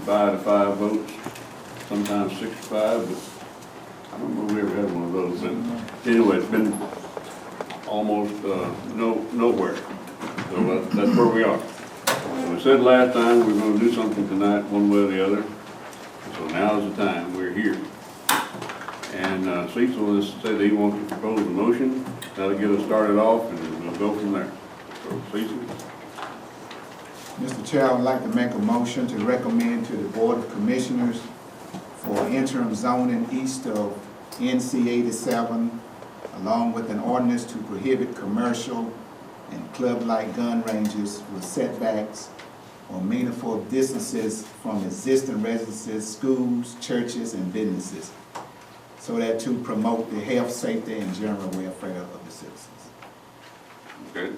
5 to 5 votes, sometimes 6 to 5, but I don't know if we ever had one of those. But anyway, it's been almost nowhere. So that's where we are. So we said last time we were going to do something tonight, one way or the other. So now's the time. We're here. And Cecil has said he wants to propose a motion. That'll get us started off, and we'll go from there. So Cecil. Mr. Chair, I would like to make a motion to recommend to the Board of Commissioners for interim zoning east of NC 87, along with an ordinance to prohibit commercial and club-like gun ranges with setbacks or meaningful distances from existing residences, schools, churches, and businesses, so that to promote the health, safety, and general welfare of the citizens. Okay.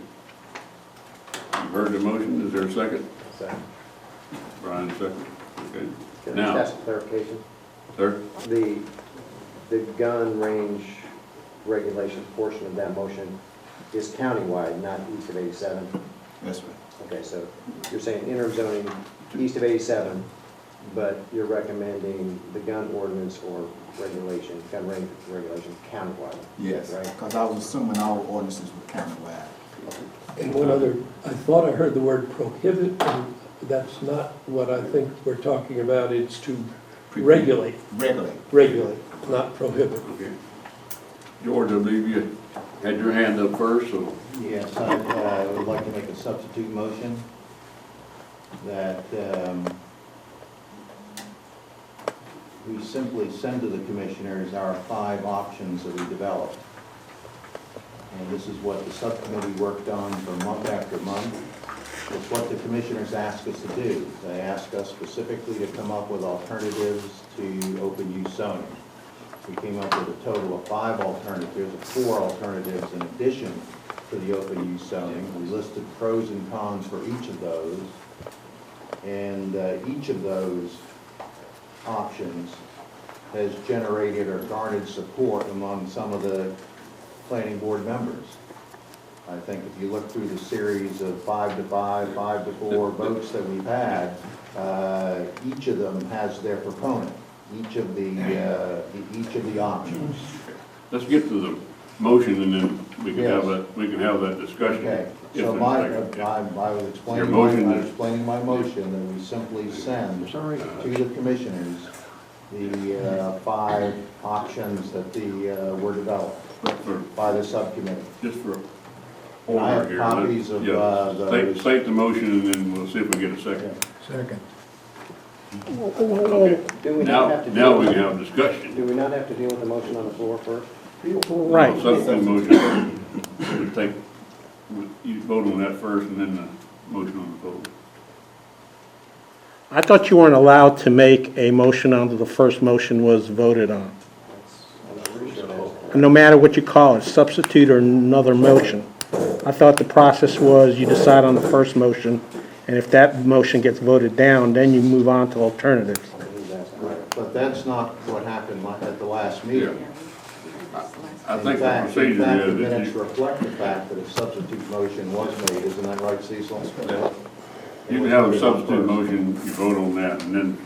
You've heard the motion. Is there a second? Second. Brian, second. Okay. Can I Now, just ask a clarification? sir? The gun range regulations portion of that motion is countywide, not east of 87? That's right. Okay, so you're saying interim zoning east of 87, but you're recommending the gun ordinance or regulation, gun range regulation countywide? Yes, Right? because I was assuming all ordinances were countywide. And one other, I thought I heard the word prohibit, and that's not what I think we're talking about. It's to regulate, not prohibit. Okay. George, I believe you had your hand up first, so Yes, I would like to make a substitute motion that we simply send to the commissioners our 5 options that we developed. And this is what the subcommittee worked on for month after month. It's what the commissioners asked us to do. They asked us specifically to come up with alternatives to open use zoning. We came up with a total of 5 alternatives, 4 alternatives in addition to the open use zoning. We listed pros and cons for each of those. And each of those options has generated or garnered support among some of the planning board members. I think if you look through the series of 5 to 5, 5 to 4 votes that we've had, each of them has their proponent, each of the options. let's get to the motion, and then we can Yes. have that discussion. Okay, If so there's I a second. was explaining Your motion my, is- explaining my motion that we simply send to the commissioners the 5 options that were developed by the subcommittee. Just for And I order have here. copies of yeah, those. state the motion, and then we'll see if we get a second. Second. Okay. Do we Now, not have to now deal we with, can have a discussion. do we not have to deal with the motion on the floor first? Right. Substitute motion, you vote on that first, and then the motion on the floor. I thought you weren't allowed to make a motion until the first motion was voted on. I'm pretty sure that's. No matter what you call it, substitute or another motion. I thought the process was you decide on the first motion, and if that motion gets voted down, then you move on to alternatives. But that's not what happened at the last meeting. I think the In fact, procedure the is minutes that reflect the fact that a substitute motion was made, isn't that right, Cecil? you can have a substitute motion, you vote on that, and then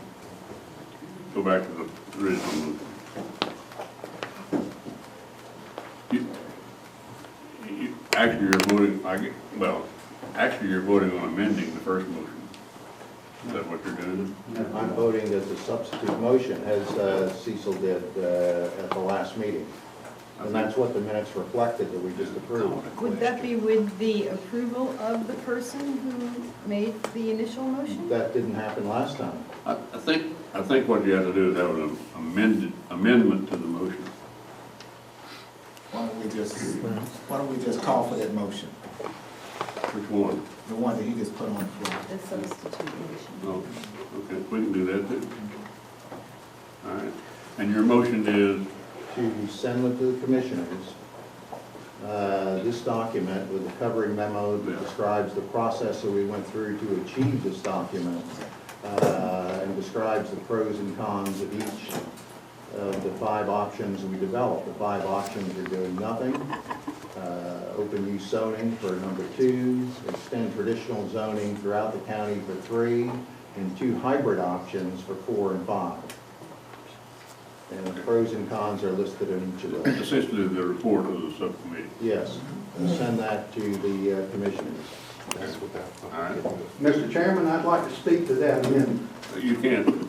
go back to the original motion. Actually, you're voting on amending the first motion. Is that what you're doing? I'm voting as a substitute motion, as Cecil did at the last meeting. And that's what the minutes reflected that we just approved. Would that be with the approval of the person who made the initial motion? That didn't happen last time. I think what you have to do is have an amendment to the motion. Why don't we just call for that motion? Which one? The one that he just put on the floor. The substitute motion. No, okay, we can do that too. All right, and your motion is, To send them to the commissioners, this document with the covering memo that describes the process that we went through to achieve this document, and describes the pros and cons of each of the 5 options we developed. The 5 options are doing nothing, open use zoning for number 2, extend traditional zoning throughout the county for 3, and 2 hybrid options for 4 and 5. And the pros and cons are listed in each of those. Essentially, the report of the subcommittee. Yes, we'll send that to the commissioners. All right, Mr. Chairman, I'd like to speak to that amendment. you can't,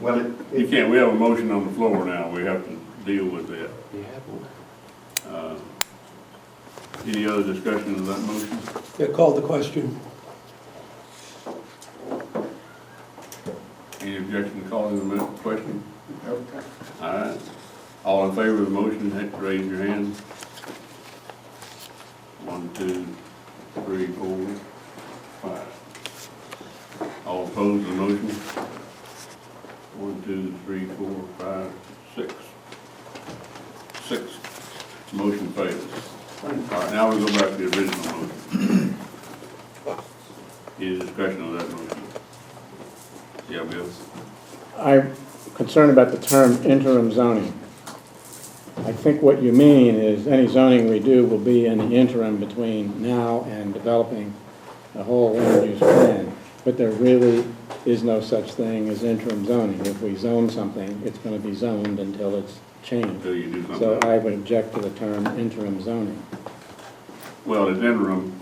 Well, you can't, we have a motion on the floor now, we have to deal with that. Any other discussion of that motion? Yeah, call the question. Any objection to calling the question? All right, all in favor of the motion, raise your hand. 1, 2, 3, 4, 5. All opposed to the motion? 1, 2, 3, 4, 5, 6. 6. Motion fails. All right, now we go back to the original motion. Any discussion on that motion? Yeah, Bill? I'm concerned about the term interim zoning. I think what you mean is any zoning we do will be in the interim between now and developing a whole land use plan. But there really is no such thing as interim zoning. If we zone something, it's going to be zoned until it's changed. Until you do something. So I would object to the term interim zoning. Well, it's interim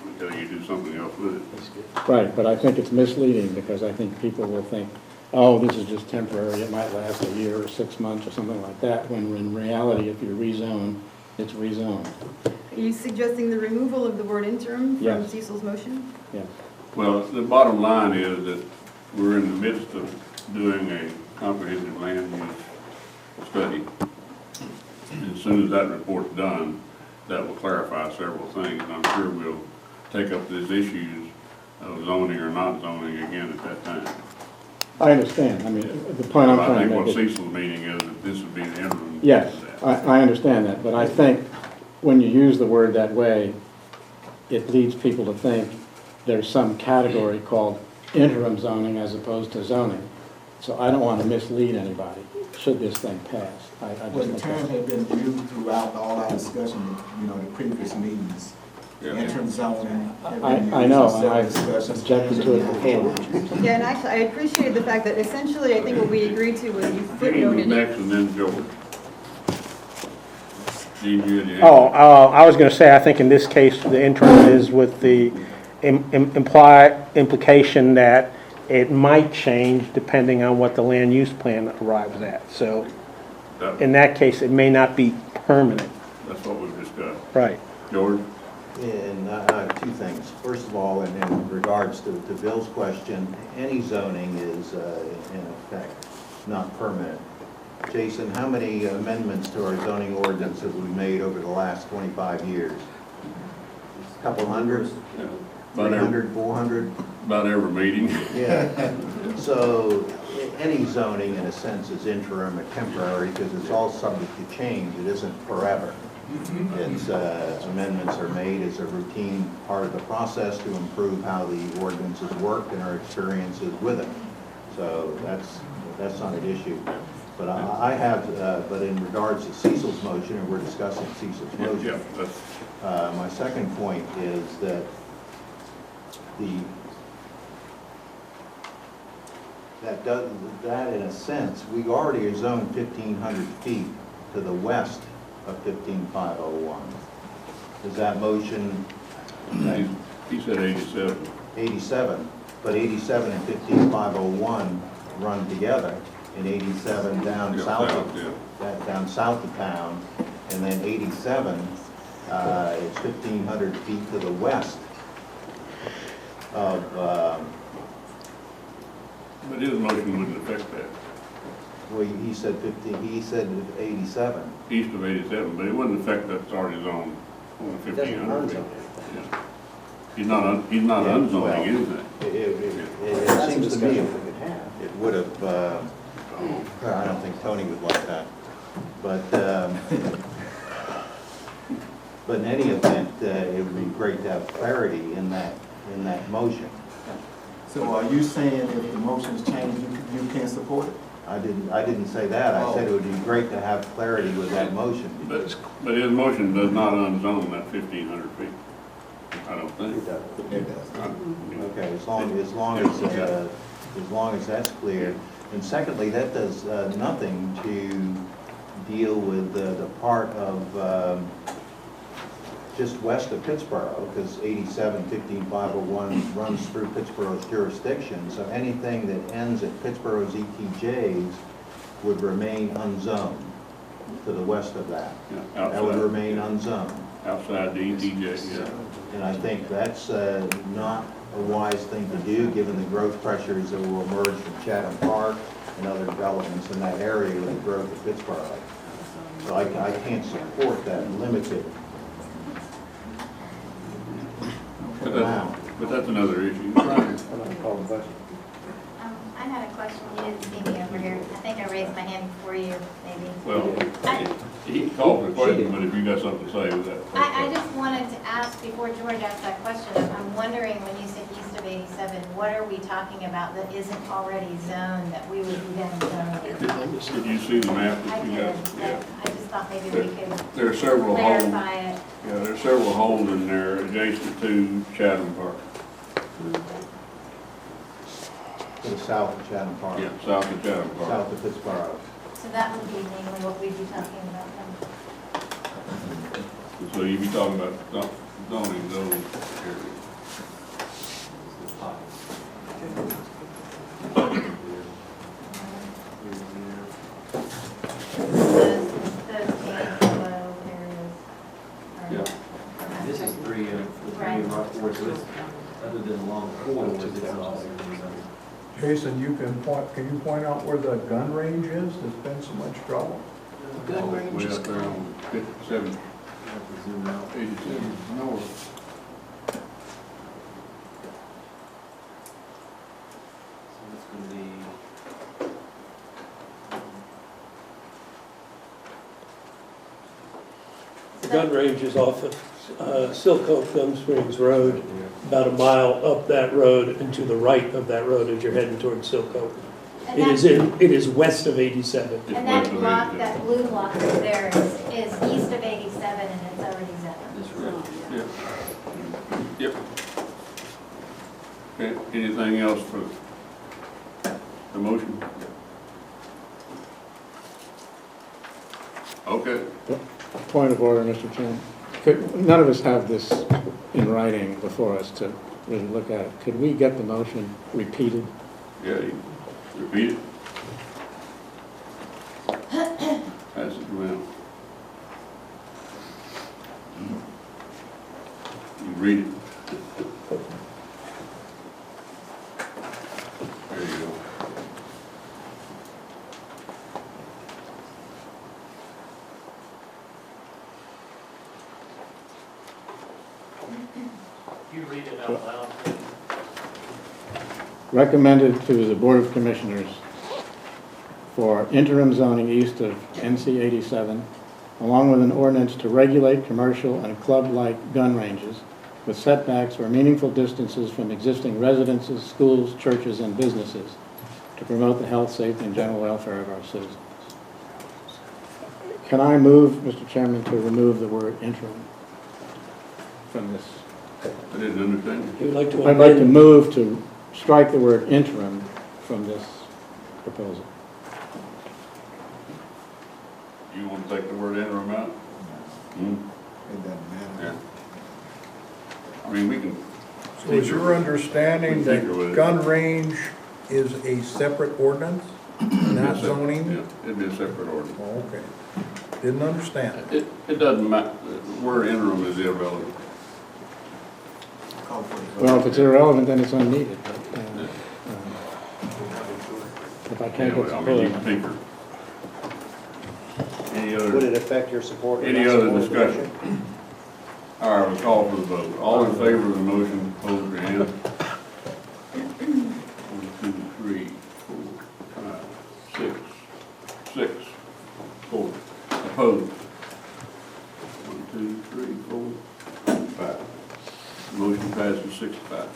until you do something else with it. Right, but I think it's misleading because I think people will think, oh, this is just temporary, it might last a year or 6 months or something like that, when in reality, if you rezone, it's rezoned. Are you suggesting the removal of the word interim from Yes. Cecil's motion? Yes. Well, the bottom line is that we're in the midst of doing a comprehensive land use study. And as soon as that report's done, that will clarify several things, and I'm sure we'll take up these issues of zoning or not zoning again at that time. I understand. I mean, the point I'm I trying think to what make is... Cecil's meaning is that this would be the interim. Yes, of that. I understand that, but I think when you use the word that way, it leads people to think there's some category called interim zoning as opposed to zoning. So I don't want to mislead anybody, should this thing pass. I just Well, the think term that's- has been used throughout all our discussion, the previous meetings. Yeah. Interim zoning. I know, and I've objected to it before. Yeah, and actually, I appreciated the fact that essentially, I think what we agreed to was you Gene was footnoted it. next, and then George. Gene, you had your hand Oh, up. I was going to say, I think in this case, the interim is with the implication that it might change depending on what the land use plan arrives at. So in that case, it may not be permanent. That's what we've discussed. Right. George? And I have 2 things. First of all, and in regards to Bill's question, any zoning is in effect not permanent. Jason, how many amendments to our zoning ordinance have we made over the last 25 years? A couple hundred? Yeah. About every, 300, 400? about every meeting. Yeah. So any zoning, in a sense, is interim or temporary because it's all subject to change. It isn't forever. It's amendments are made as a routine part of the process to improve how the ordinances work and our experiences with it. So that's not an issue. But I have, but in regards to Cecil's motion, and we're discussing Cecil's motion. Yeah, that's, My second point is that that in a sense, we already are zoned 1,500 feet to the west of 15501. Is that motion he said 87. 87? But 87 and 15501 run together, and 87 down Yeah, south south, of, down south of town, and then 87 is 1,500 feet to the west of, But his motion wouldn't affect that. well, he said 15, he said 87. East of 87, but it wouldn't affect that's already zoned only It doesn't 1,500 feet. unzone. Yeah. He's not Yeah, unzoning well, anything. It That's a seems to me discussion we could have. it would have, I don't think Tony would like that. But in any event, it would be great to have clarity in that motion. So are you saying if the motion's changed, you can't support it? I didn't say that. I said it would be great to have clarity with that motion. But his motion does not unzone that 1,500 feet. I don't think. It doesn't. It does. Okay, as long as that's clear. And secondly, that does nothing to deal with the part of just west of Pittsboro, because 87-15501 runs through Pittsboro's jurisdiction. So anything that ends at Pittsboro's ETJs would remain unzoned to the west of that. Yeah, That would outside, remain unzoned. outside the ETJ, yeah. And I think that's not a wise thing to do, given the growth pressures that will emerge from Chatham Park and other developments in that area with the growth of Pittsboro. So I can't support that limited amount. But that's another issue. Call the question. I had a question, you didn't see me over here. I think I raised my hand before you, maybe. Well, he called the question, but if you got something to say with that. I just wanted to ask, before George asked that question, I'm wondering, when you say east of 87, what are we talking about that isn't already zoned that we would be then zoning? Did you see the map I that you did, got? but Yeah. I just thought maybe we could There are several homes, clarify it. yeah, there are several homes in there adjacent to Chatham Park. To the south of Chatham Park. Yeah, south of Chatham Park. South of Pittsboro. So that would be mainly what we'd be talking about then. So you'd be talking about zoning those areas. Those below areas are. Yeah. This is three wards, so it's, other than along corridors, it's all. Jason, can you point out where the gun range is? There's been so much trouble. Gun range Way is up there on 57, zoom out. 87 north. So it's gonna be, The gun range is off of Silcote Gum Springs Road, about a mile up that road and to the right of that road as you're heading towards Silcote. And It is west of 87. It's And west that of block, 87. that blue block right there is east of 87 and it's already zoned. this road. Yep. Yep. Okay, anything else for the motion? Okay, Point of order, Mr. Chairman. None of us have this in writing before us to really look at it. Could we get the motion repeated? yeah, you repeat it. Pass it around. You read it. There you go. You read it out loud, please. Recommended to the Board of Commissioners for interim zoning east of NC 87, along with an ordinance to regulate commercial and club-like gun ranges with setbacks or meaningful distances from existing residences, schools, churches, and businesses to promote the health, safety, and general welfare of our citizens. Can I move, Mr. Chairman, to remove the word interim from this? I didn't understand. You would like to I'd like to amend, move to strike the word interim from this proposal. You want to take the word interim out? It doesn't matter. Yeah. I mean, we can. So is your understanding We tinker with that it. gun range is a separate ordinance, not zoning? Yeah, it'd be a separate ordinance. Oh, okay. Didn't understand it. It doesn't matter, the word interim is irrelevant. Call for the vote. Well, if it's irrelevant, then it's unneeded. But, if I can't get Anyway, I mean, you support, can tinker. Any Would other, it affect your support? or any not other support of the discussion? motion? All right, we'll call for the vote. All in favor of the motion, hold your hand. 1, 2, 3, 4, 5, 6, 6, 4. Opposed? 1, 2, 3, 4, 5. Motion passes 6-5.